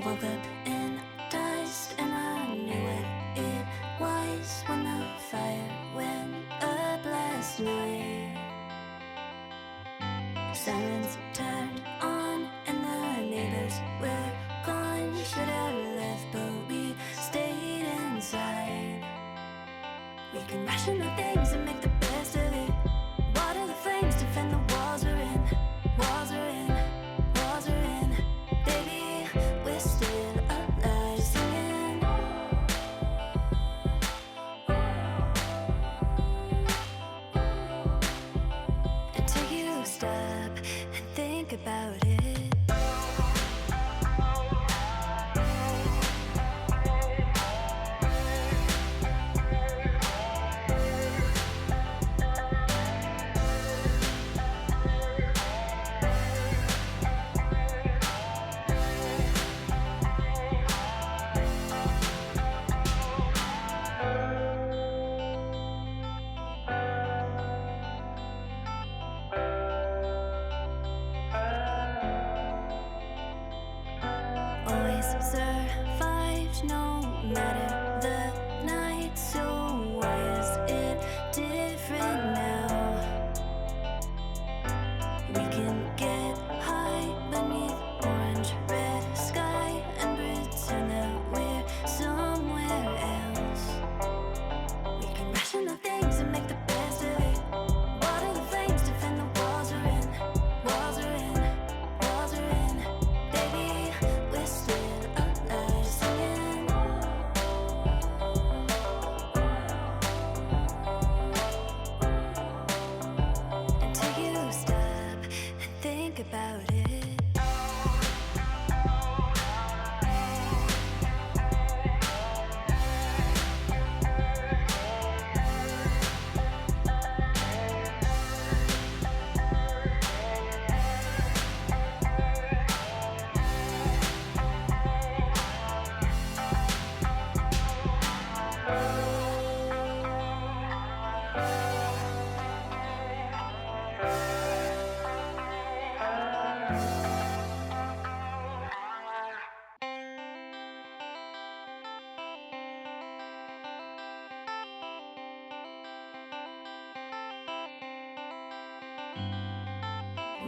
Woke up in dust and I knew what it was when the fire went up last night. Sirens turned on and the neighbors were gone. Should have left but we stayed inside. We can ration our things and make the best of it. Water the flames, defend the walls we're in. Walls are in, walls are in. Baby, we're still alive, singing. And take you a step and think about it. Always survived no matter the night. So why is it different now? We can get high beneath orange red sky and pretend that we're somewhere else. We can ration the things and make the best of it. Water the flames, defend the walls we're in. Walls are in, walls are in. Baby, we're still alive, singing. And take you a step and think about it.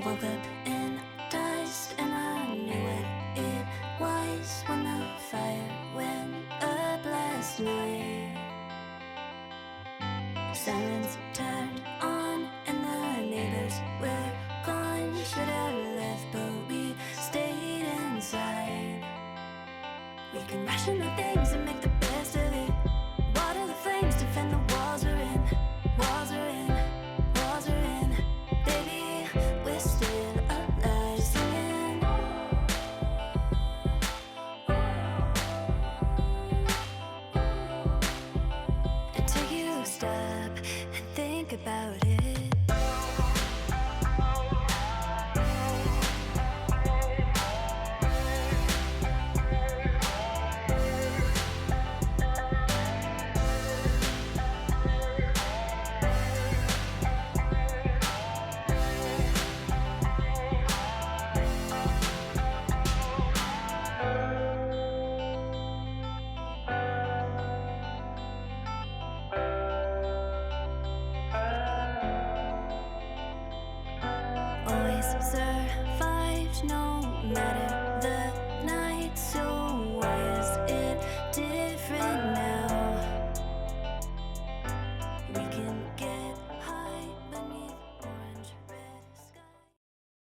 Woke up in dust and I knew what it was when the fire went up last night. Sirens turned on and the neighbors were gone. Should have left but we stayed inside. We can ration our things and make the best of it. Water the flames, defend the walls we're in. Walls are in, walls are in. Baby, we're still alive, singing. And take you a step and think about it.